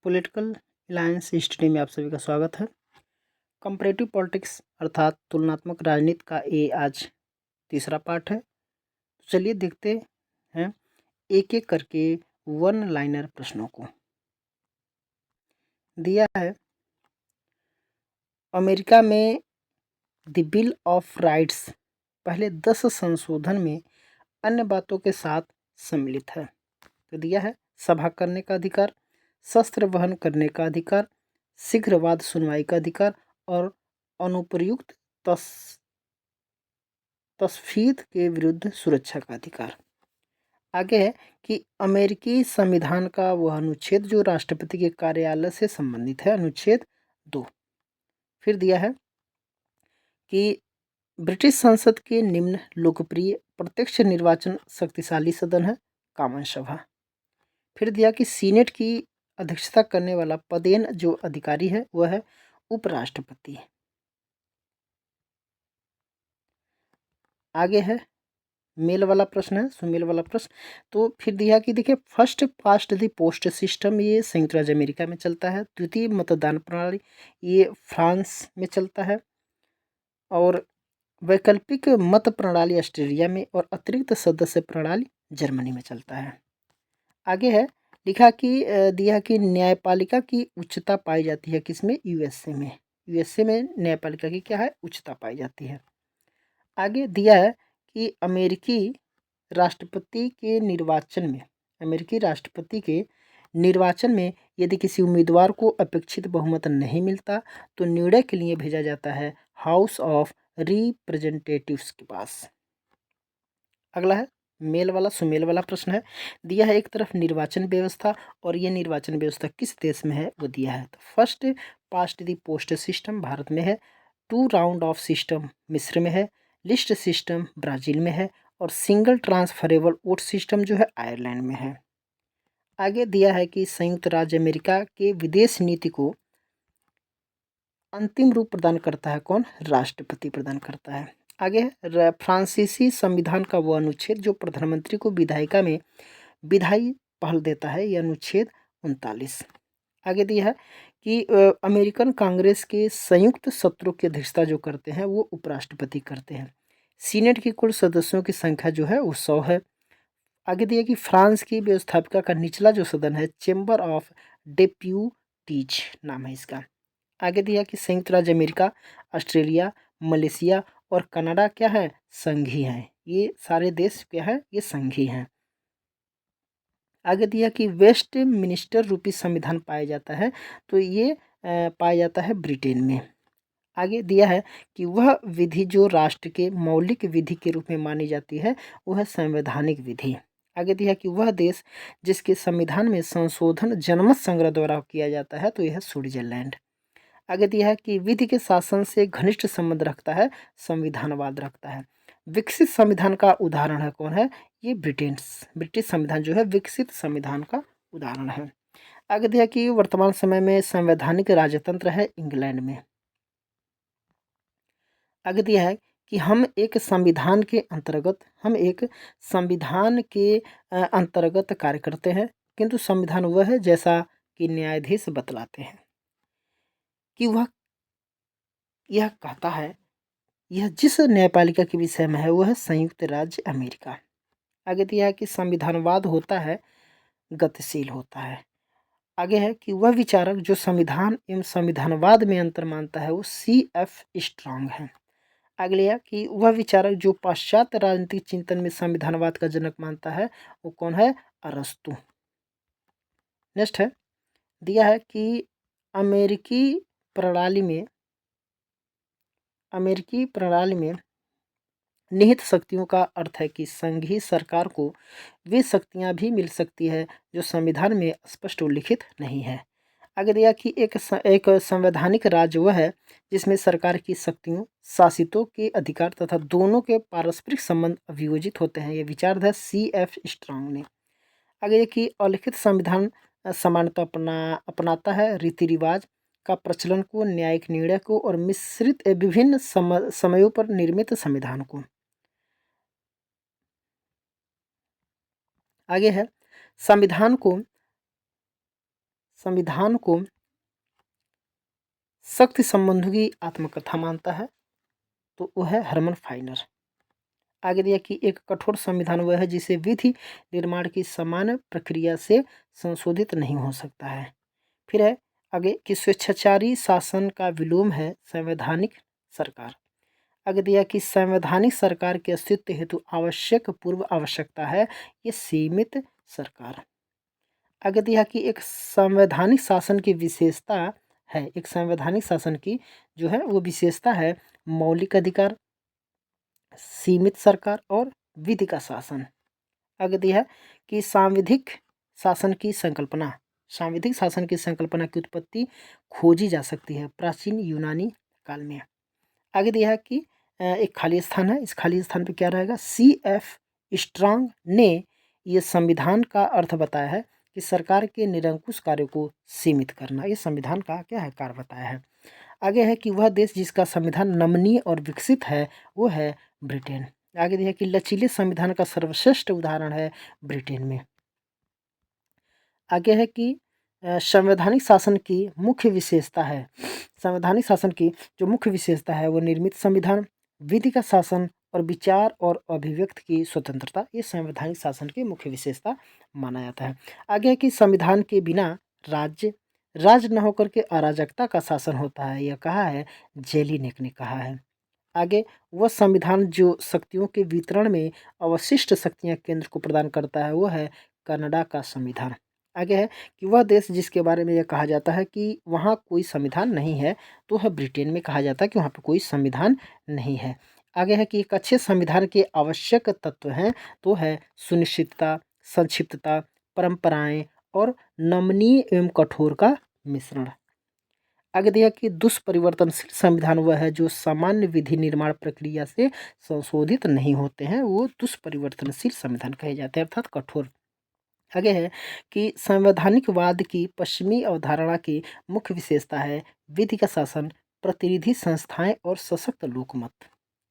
Political alliance study में आप सभी का स्वागत है। कंपैरेटिव पॉलिटिक्स अर्थात तुलनात्मक राजनीति का ये आज तीसरा पार्ट है। तो चलिए देखते हैं एक एक करके वन लाइनर प्रश्नों को। दिया है अमेरिका में द बिल ऑफ राइट्स पहले 10 संशोधन में अन्य बातों के साथ सम्मिलित है। तो दिया है सभा करने का अधिकार, शस्त्र वहन करने का अधिकार, शीघ्रवाद सुनवाई का अधिकार और अनुप्रयुक्त तस्फीद के विरुद्ध सुरक्षा का अधिकार। आगे है कि अमेरिकी संविधान का वह अनुच्छेद जो राष्ट्रपति के कार्यालय से संबंधित है, अनुच्छेद 2। फिर दिया है कि ब्रिटिश संसद के निम्न लोकप्रिय प्रत्यक्ष निर्वाचन शक्तिशाली सदन है, कॉमन सभा। फिर दिया कि सीनेट की अध्यक्षता करने वाला पदेन जो अधिकारी है वह है उपराष्ट्रपति। आगे है मेल वाला प्रश्न है, सुमेल वाला प्रश्न। तो फिर दिया कि देखिए first past the post system ये संयुक्त राज्य अमेरिका में चलता है। द्वितीय मतदान प्रणाली ये फ्रांस में चलता है और वैकल्पिक मत प्रणाली ऑस्ट्रेलिया में और अतिरिक्त सदस्य प्रणाली जर्मनी में चलता है। आगे है लिखा कि दिया कि न्यायपालिका की उच्चता पाई जाती है किसमें, यूएसए में। यूएसए में न्यायपालिका की क्या है, उच्चता पाई जाती है। आगे दिया है कि राष्ट्रपति के निर्वाचन में अमेरिकी राष्ट्रपति के निर्वाचन में यदि किसी उम्मीदवार को अपेक्षित बहुमत नहीं मिलता तो निर्णय के लिए भेजा जाता है हाउस ऑफ रिप्रेजेंटेटिव्स के पास। अगला है मेल वाला सुमेल वाला प्रश्न है। दिया है एक तरफ निर्वाचन व्यवस्था और ये निर्वाचन व्यवस्था किस देश में है वो दिया है। तो first past the post system Bharat में है, 2 राउंड ऑफ सिस्टम मिस्र में है, लिस्ट सिस्टम ब्राज़ील में है और सिंगल ट्रांसफरेबल वोट सिस्टम जो है आयरलैंड में है। आगे दिया है कि संयुक्त राज्य अमेरिका के विदेश नीति को अंतिम रूप प्रदान करता है कौन, राष्ट्रपति प्रदान करता है। आगे फ्रांसीसी संविधान का वो अनुच्छेद जो प्रधानमंत्री को विधायिका में विधायी पहल देता है, यह अनुच्छेद 39। आगे दिया है कि अमेरिकन कांग्रेस के संयुक्त सत्रों की अध्यक्षता जो करते हैं वो उपराष्ट्रपति करते हैं। सीनेट की कुल सदस्यों की संख्या जो है वो 100 है। आगे दिया कि फ्रांस की व्यवस्थापिका का निचला जो सदन है चेंबर ऑफ डेप्यूटीज नाम है इसका। आगे दिया कि संयुक्त राज्य अमेरिका, ऑस्ट्रेलिया, मलेशिया और कनाडा क्या है, संघी हैं। ये सारे देश क्या है, ये संघी हैं। आगे दिया कि वेस्ट मिनिस्टर रूपी संविधान पाया जाता है, तो ये पाया जाता है ब्रिटेन में। आगे दिया है कि वह विधि जो राष्ट्र के मौलिक विधि के रूप में मानी जाती है वह संवैधानिक विधि। आगे दिया कि वह देश जिसके संविधान में संशोधन जनमत संग्रह द्वारा किया जाता है तो यह स्विट्जरलैंड। आगे दिया है कि विधि के शासन से घनिष्ठ संबंध रखता है, संविधानवाद रखता है। विकसित संविधान का उदाहरण है कौन है, ये ब्रिटिश संविधान जो है विकसित संविधान का उदाहरण है। आगे दिया कि वर्तमान समय में संवैधानिक राजतंत्र है इंग्लैंड में। आगे दिया है कि हम एक संविधान के अंतर्गत कार्य करते हैं, किंतु संविधान वह है जैसा कि न्यायाधीश बतलाते हैं कि वह यह कहता है, यह जिस न्यायपालिका के विषय में है वह है संयुक्त राज्य अमेरिका। आगे दिया है कि संविधानवाद होता है गतिशील होता है। आगे है कि वह विचारक जो संविधान एवं संविधानवाद में अंतर मानता है वो C.F. स्ट्रॉन्ग है। आगे लिया कि वह विचारक जो पाश्चात्य राजनीतिक चिंतन में संविधानवाद का जनक मानता है वो कौन है, अरस्तु। नेक्स्ट है दिया है कि अमेरिकी प्रणाली में निहित शक्तियों का अर्थ है कि संघीय सरकार को वे शक्तियां भी मिल सकती है जो संविधान में स्पष्ट उल्लिखित नहीं है। आगे दिया कि एक संवैधानिक राज्य वह है जिसमें सरकार की शक्तियों, शासितों के अधिकार तथा दोनों के पारस्परिक संबंध अभियोजित होते हैं। यह विचार है C.F. स्ट्रॉन्ग ने। आगे कि अलिखित संविधान समानता अपनाता है, रीति रिवाज का प्रचलन को, न्यायिक निर्णय को और मिश्रित विभिन्न समयों पर निर्मित संविधान को। आगे है संविधान को संविधान को शक्ति संबंधों की आत्मकथा मानता है, तो वह है हरमन फाइनर। आगे दिया कि एक कठोर संविधान वह है जिसे विधि निर्माण की समान प्रक्रिया से संशोधित नहीं हो सकता है। फिर है आगे कि स्वेच्छाचारी शासन का विलोम है संवैधानिक सरकार। आगे दिया कि संवैधानिक सरकार के अस्तित्व हेतु आवश्यक पूर्व आवश्यकता है ये सीमित सरकार। आगे दिया कि एक संवैधानिक शासन की विशेषता है, एक संवैधानिक शासन की जो है वो विशेषता है मौलिक अधिकार, सीमित सरकार और विधि का शासन। आगे दिया है कि सांविधिक शासन की संकल्पना, सांविधिक शासन की संकल्पना की उत्पत्ति खोजी जा सकती है प्राचीन यूनानी काल में। आगे दिया है कि एक खाली स्थान है, इस खाली स्थान पे क्या रहेगा, C.F. स्ट्रांग ने ये संविधान का अर्थ बताया है कि सरकार के निरंकुश कार्यों को सीमित करना, ये संविधान का क्या है कार्य बताया है। आगे है कि वह देश जिसका संविधान नमनीय और विकसित है वो है ब्रिटेन। आगे दिया कि लचीले संविधान का सर्वश्रेष्ठ उदाहरण है ब्रिटेन में। आगे है कि संवैधानिक शासन की मुख्य विशेषता है, संवैधानिक शासन की जो मुख्य विशेषता है वो निर्मित संविधान, विधि का शासन और विचार और अभिव्यक्ति की स्वतंत्रता, ये संवैधानिक शासन की मुख्य विशेषता माना जाता है। आगे है कि संविधान के बिना राज्य न होकर के अराजकता का शासन होता है, यह कहा है जेलिनेक ने कहा है। आगे वह संविधान जो शक्तियों के वितरण में अवशिष्ट शक्तियां केंद्र को प्रदान करता है वो है कनाडा का संविधान। आगे है कि वह देश जिसके बारे में यह कहा जाता है कि वहाँ कोई संविधान नहीं है तो वह ब्रिटेन में कहा जाता है कि वहाँ पर कोई संविधान नहीं है। आगे है कि एक अच्छे संविधान के आवश्यक तत्व हैं तो है सुनिश्चितता, संक्षिप्तता, परंपराएं और नमनीय एवं कठोर का मिश्रण। आगे दिया कि दुष्परिवर्तनशील संविधान वह है जो सामान्य विधि निर्माण प्रक्रिया से संशोधित नहीं होते हैं, वो दुष्परिवर्तनशील संविधान कहे जाते हैं अर्थात कठोर। आगे है कि संवैधानिकवाद की पश्चिमी अवधारणा की मुख्य विशेषता है विधि का शासन, प्रतिनिधि संस्थाएं और सशक्त लोकमत।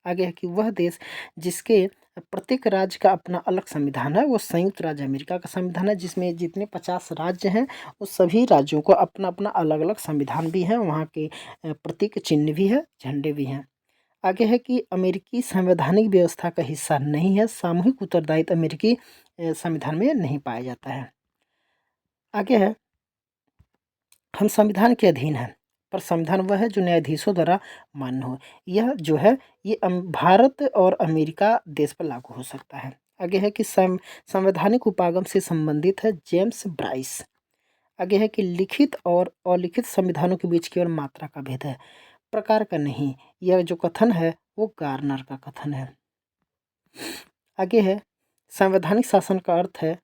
आगे है कि वह देश जिसके प्रत्येक राज्य का अपना अलग संविधान है वो संयुक्त राज्य अमेरिका का संविधान है, जिसमें जितने 50 राज्य हैं उस सभी राज्यों को अपना अपना अलग अलग संविधान भी है, वहाँ के प्रतीक चिन्ह भी है, झंडे भी हैं। आगे है कि अमेरिकी संवैधानिक व्यवस्था का हिस्सा नहीं है, सामूहिक उत्तरदायित्व अमेरिकी संविधान में नहीं पाया जाता है। आगे है हम संविधान के अधीन हैं, पर संविधान वह है जो न्यायाधीशों द्वारा मान्य हो। यह जो है ये भारत और अमेरिका देश पर लागू हो सकता है। आगे है कि संवैधानिक उपागम से संबंधित है जेम्स ब्राइस। आगे है कि लिखित और अलिखित संविधानों के बीच केवल मात्रा का भेद है, प्रकार का नहीं। यह जो कथन है वो गार्नर का कथन है। आगे है संवैधानिक शासन का अर्थ है,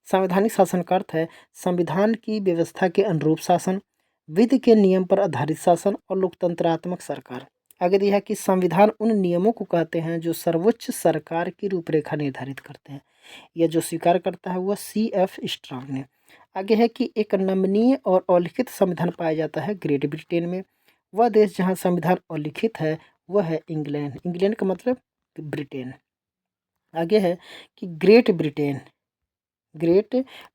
संवैधानिक शासन का अर्थ है संविधान की व्यवस्था के अनुरूप शासन, विधि के नियम पर आधारित शासन और लोकतंत्रात्मक सरकार। आगे दिया है कि संविधान उन नियमों को कहते हैं जो सर्वोच्च सरकार की रूपरेखा निर्धारित करते हैं। यह जो स्वीकार करता है वह C.F. स्ट्रांग ने। आगे है कि एक नमनीय और अलिखित संविधान पाया जाता है ग्रेट ब्रिटेन में। वह देश जहाँ संविधान अलिखित है वह है इंग्लैंड। इंग्लैंड का मतलब ब्रिटेन। आगे है कि ग्रेट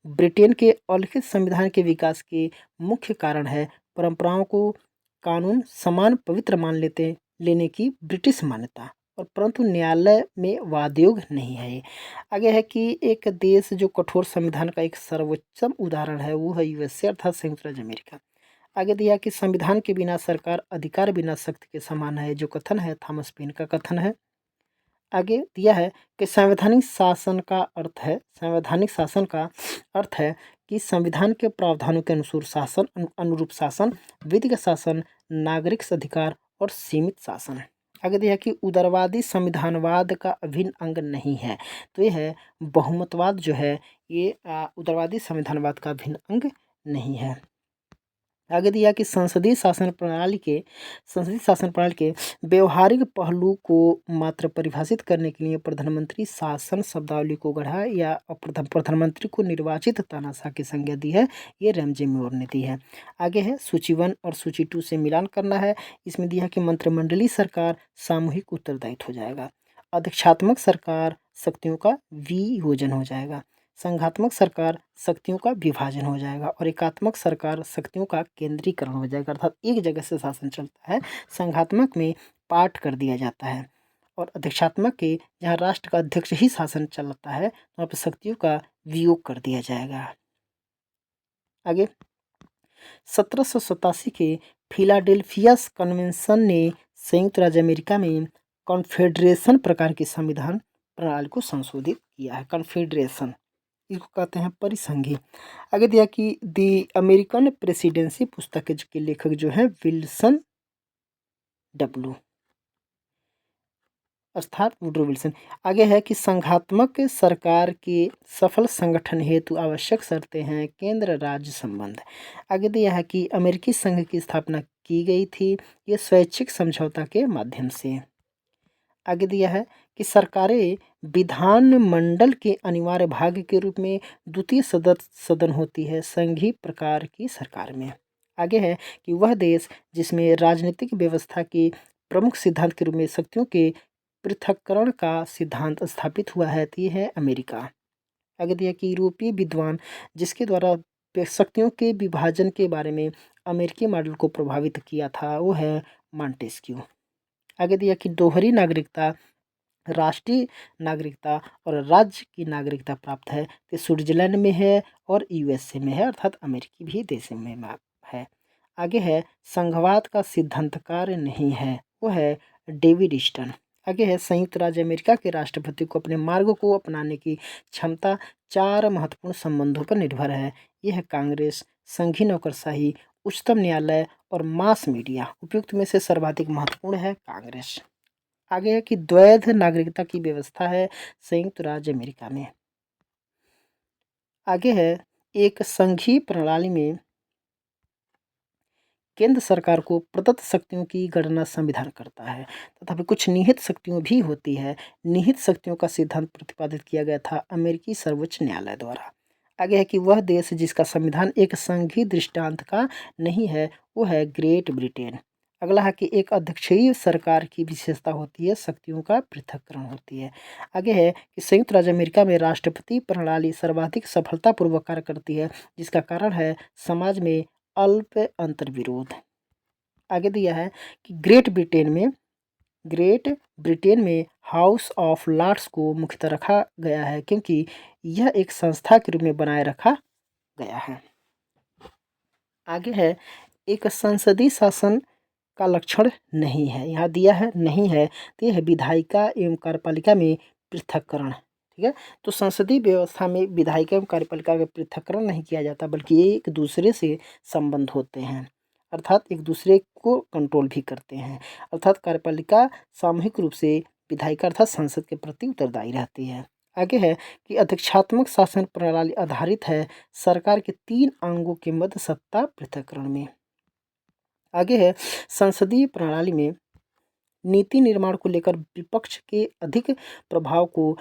ब्रिटेन के अलिखित संविधान के विकास के मुख्य कारण है परंपराओं को कानून समान पवित्र मान लेने की ब्रिटिश मान्यता, और परंतु न्यायालय में वादयोग नहीं है। आगे है कि एक देश जो कठोर संविधान का एक सर्वोच्चम उदाहरण है वो है USA अर्थात संयुक्त राज्य अमेरिका। आगे दिया कि संविधान के बिना सरकार अधिकार बिना शक्ति के समान है, जो कथन है थॉमस पेन का कथन है। आगे दिया है कि संवैधानिक शासन का अर्थ है, संवैधानिक शासन का अर्थ है कि संविधान के प्रावधानों के अनुरूप शासन, विधि का शासन, नागरिक अधिकार और सीमित शासन। आगे दिया है कि उदारवादी संविधानवाद का अभिन्न अंग नहीं है, तो यह है बहुमतवाद जो है ये उदारवादी संविधानवाद का अभिन्न अंग नहीं है। आगे दिया कि संसदीय शासन प्रणाली के व्यवहारिक पहलू को मात्र परिभाषित करने के लिए प्रधानमंत्री शासन शब्दावली को गढ़ा या प्रधानमंत्री को निर्वाचित तानाशाह की संज्ञा दी है, ये रैमजे मोर ने दी है। आगे है सूची 1 और सूची 2 से मिलान करना है। इसमें दिया है कि मंत्रिमंडलीय सरकार सामूहिक उत्तरदायित्व हो जाएगा, अध्यक्षात्मक सरकार शक्तियों का वियोजन हो जाएगा, संघात्मक सरकार शक्तियों का विभाजन हो जाएगा और एकात्मक सरकार शक्तियों का केंद्रीकरण हो जाएगा, अर्थात एक जगह से शासन चलता है। संघात्मक में पाठ कर दिया जाता है और अध्यक्षात्मक के जहाँ राष्ट्र का अध्यक्ष ही शासन चलाता है वहाँ पर शक्तियों का वियोग कर दिया जाएगा। आगे 1787 के फिलाडेल्फिया कन्वेंशन ने संयुक्त राज्य अमेरिका में कॉन्फेडरेशन प्रकार की संविधान प्रणाली को संशोधित किया है। कॉन्फेडरेशन इसको कहते हैं परिसंघी। आगे दिया कि द अमेरिकन प्रेसिडेंसी पुस्तक के लेखक जो है विल्सन डब्ल्यू अर्थात वुड्रो विल्सन। आगे है कि संघात्मक सरकार के सफल संगठन हेतु आवश्यक शर्तें हैं केंद्र राज्य संबंध। आगे दिया है कि अमेरिकी संघ की स्थापना की गई थी ये स्वैच्छिक समझौता के माध्यम से। आगे दिया है कि सरकारें विधानमंडल के अनिवार्य भाग के रूप में द्वितीय सदन होती है संघीय प्रकार की सरकार में। आगे है कि वह देश जिसमें राजनीतिक व्यवस्था के प्रमुख सिद्धांत के रूप में शक्तियों के पृथक्करण का सिद्धांत स्थापित हुआ है तो ये है अमेरिका। आगे दिया कि यूरोपीय विद्वान जिसके द्वारा शक्तियों के विभाजन के बारे में अमेरिकी मॉडल को प्रभावित किया था वो है मॉन्टेस्क्यू। आगे दिया कि दोहरी नागरिकता, राष्ट्रीय नागरिकता और राज्य की नागरिकता प्राप्त है तो स्विट्जरलैंड में है और यूएसए में है, अर्थात अमेरिकी भी देश में है। आगे है संघवाद का सिद्धांतकार नहीं है वो है डेविड ईस्टन। आगे है संयुक्त राज्य अमेरिका के राष्ट्रपति को अपने मार्ग को अपनाने की क्षमता 4 महत्वपूर्ण संबंधों पर निर्भर है। यह है कांग्रेस, संघीय नौकरशाही, उच्चतम न्यायालय और मास मीडिया। उपयुक्त में से सर्वाधिक महत्वपूर्ण है कांग्रेस। आगे है कि द्वैध नागरिकता की व्यवस्था है संयुक्त राज्य अमेरिका में। आगे है एक संघीय प्रणाली में केंद्र सरकार को प्रदत्त शक्तियों की गणना संविधान करता है तथा कुछ निहित शक्तियों भी होती है। निहित शक्तियों का सिद्धांत प्रतिपादित किया गया था अमेरिकी सर्वोच्च न्यायालय द्वारा। आगे है कि वह देश जिसका संविधान एक संघीय दृष्टांत का नहीं है वो है ग्रेट ब्रिटेन। अगला है कि एक अध्यक्षीय सरकार की विशेषता होती है शक्तियों का पृथक्करण होती है। आगे है कि संयुक्त राज्य अमेरिका में राष्ट्रपति प्रणाली सर्वाधिक सफलतापूर्वक कार्य करती है जिसका कारण है समाज में अल्प अंतर्विरोध। आगे दिया है कि ग्रेट ब्रिटेन में हाउस ऑफ लॉर्ड्स को मुख्यतः रखा गया है क्योंकि यह एक संस्था के रूप में बनाए रखा गया है। आगे है एक संसदीय शासन का लक्षण नहीं है, यहाँ दिया है नहीं है तो यह है विधायिका एवं कार्यपालिका में पृथक्करण। ठीक है, तो संसदीय व्यवस्था में विधायिका एवं कार्यपालिका का पृथक्करण नहीं किया जाता बल्कि ये एक दूसरे से संबंध होते हैं, अर्थात एक दूसरे को कंट्रोल भी करते हैं। अर्थात कार्यपालिका सामूहिक रूप से विधायिका अर्थात संसद के प्रति उत्तरदायी रहती है। आगे है कि अध्यक्षात्मक शासन प्रणाली आधारित है सरकार के 3 अंगों के मध्य सत्ता पृथक्करण में। आगे है संसदीय प्रणाली में नीति निर्माण को लेकर विपक्ष के अधिक प्रभाव को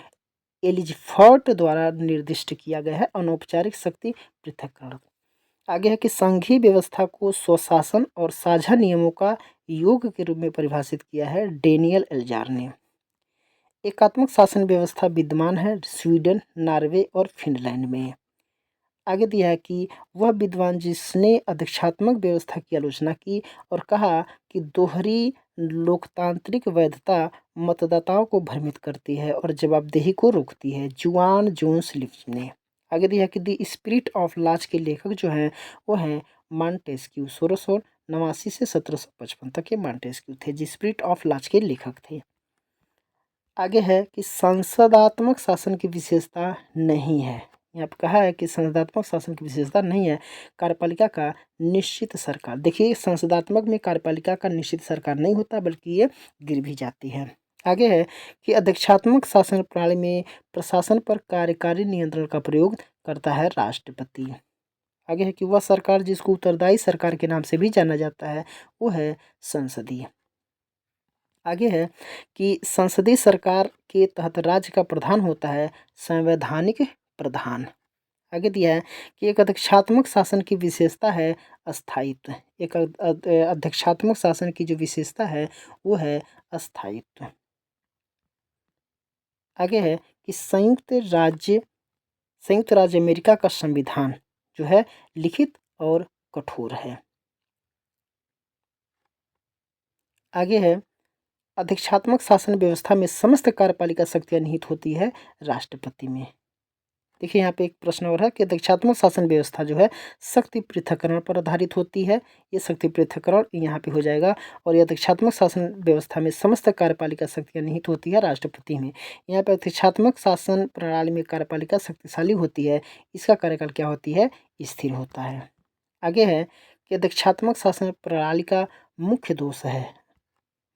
एलिजफर्ट द्वारा निर्दिष्ट किया गया है अनौपचारिक शक्ति पृथक्करण। आगे है कि संघीय व्यवस्था को स्वशासन और साझा नियमों का योग के रूप में परिभाषित किया है डेनियल एल्जार ने। एकात्मक शासन व्यवस्था विद्यमान है स्वीडन, नॉर्वे और फिनलैंड में। आगे दिया है कि वह विद्वान जिसने अध्यक्षात्मक व्यवस्था की आलोचना की और कहा कि दोहरी लोकतांत्रिक वैधता मतदाताओं को भ्रमित करती है और जवाबदेही को रोकती है, जुआन जोन्स लिव्स ने। आगे दिया कि द स्पिरिट ऑफ लॉज के लेखक जो हैं वो हैं मॉन्टेस्क्यू। 1689 से 1755 तक ये मॉन्टेस्क्यू थे जो स्पिरिट ऑफ लॉज के लेखक थे। आगे है कि संसदात्मक शासन की विशेषता नहीं है, यहाँ पर कहा है कि संसदात्मक शासन की विशेषता नहीं है कार्यपालिका का निश्चित सरकार। देखिए संसदात्मक में कार्यपालिका का निश्चित सरकार नहीं होता बल्कि ये गिर भी जाती है। आगे है कि अध्यक्षात्मक शासन प्रणाली में प्रशासन पर कार्यकारी नियंत्रण का प्रयोग करता है राष्ट्रपति। आगे है कि वह सरकार जिसको उत्तरदायी सरकार के नाम से भी जाना जाता है वो है संसदीय। आगे है कि संसदीय सरकार के तहत राज्य का प्रधान होता है संवैधानिक प्रधान। आगे दिया है कि एक अध्यक्षात्मक शासन की विशेषता है अस्थायित्व। एक अध्यक्षात्मक शासन की जो विशेषता है वो है अस्थायित्व। आगे है कि संयुक्त राज्य संयुक्त राज्य अमेरिका का संविधान जो है लिखित और कठोर है। आगे है, अध्यक्षात्मक शासन व्यवस्था में समस्त कार्यपालिका शक्तियाँ निहित होती है राष्ट्रपति में। देखिए यहाँ पे एक प्रश्न और है कि अध्यक्षात्मक शासन व्यवस्था जो है शक्ति पृथक्करण पर आधारित होती है। ये शक्ति पृथक्करण यहाँ पे हो जाएगा। और ये अध्यक्षात्मक शासन व्यवस्था में समस्त कार्यपालिका शक्तियाँ निहित होती है राष्ट्रपति में। यहाँ पे अध्यक्षात्मक शासन प्रणाली में कार्यपालिका शक्तिशाली होती है, इसका कार्यकाल क्या होती है, स्थिर होता है। आगे है कि अध्यक्षात्मक शासन प्रणाली का मुख्य दोष है,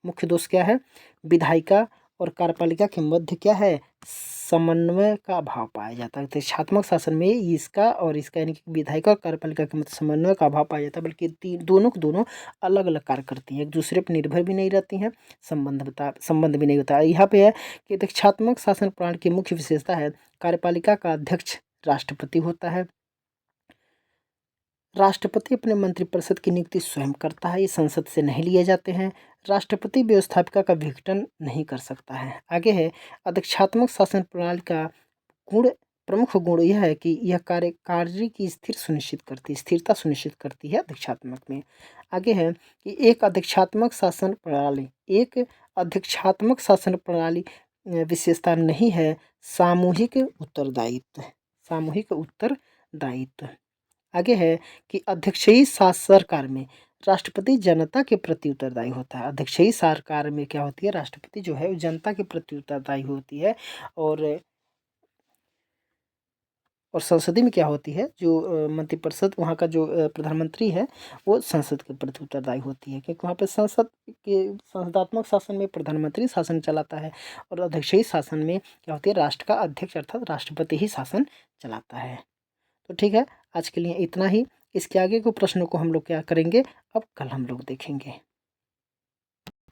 मुख्य दोष क्या है, विधायिका और कार्यपालिका के मध्य क्या है, समन्वय का अभाव पाया जाता है। अध्यक्षात्मक शासन में इसका और इसका यानी कि विधायिका और कार्यपालिका के मध्य समन्वय का अभाव पाया जाता है, बल्कि दोनों को दोनों अलग अलग कार्य करती हैं, एक दूसरे पर निर्भर भी नहीं रहती हैं, संबंध भी नहीं होता है। यहाँ पे है कि अध्यक्षात्मक शासन प्रणाली की मुख्य विशेषता है, कार्यपालिका का अध्यक्ष राष्ट्रपति होता है। राष्ट्रपति अपने मंत्रिपरिषद की नियुक्ति स्वयं करता है, ये संसद से नहीं लिए जाते हैं। राष्ट्रपति व्यवस्थापिका का विघटन नहीं कर सकता है। आगे है, अध्यक्षात्मक शासन प्रणाली का प्रमुख गुण यह है कि यह कार्य की स्थिरता सुनिश्चित करती है अध्यक्षात्मक में। आगे है कि एक अध्यक्षात्मक शासन प्रणाली विशेषता नहीं है सामूहिक उत्तरदायित्व। आगे है कि अध्यक्षीय सरकार में राष्ट्रपति जनता के प्रति उत्तरदायी होता है। अध्यक्षीय सरकार में क्या होती है, राष्ट्रपति जो है वो जनता के प्रति उत्तरदायी होती है। और संसदीय में क्या होती है, जो मंत्रिपरिषद वहाँ का जो प्रधानमंत्री है वो संसद के प्रति उत्तरदायी होती है, क्योंकि वहाँ पे संसदात्मक शासन में प्रधानमंत्री शासन चलाता है और अध्यक्षीय शासन में क्या होती है, राष्ट्र का अध्यक्ष अर्थात राष्ट्रपति ही शासन चलाता है। तो ठीक है, आज के लिए इतना ही। इसके आगे के प्रश्नों को हम लोग क्या करेंगे, अब कल हम लोग देखेंगे।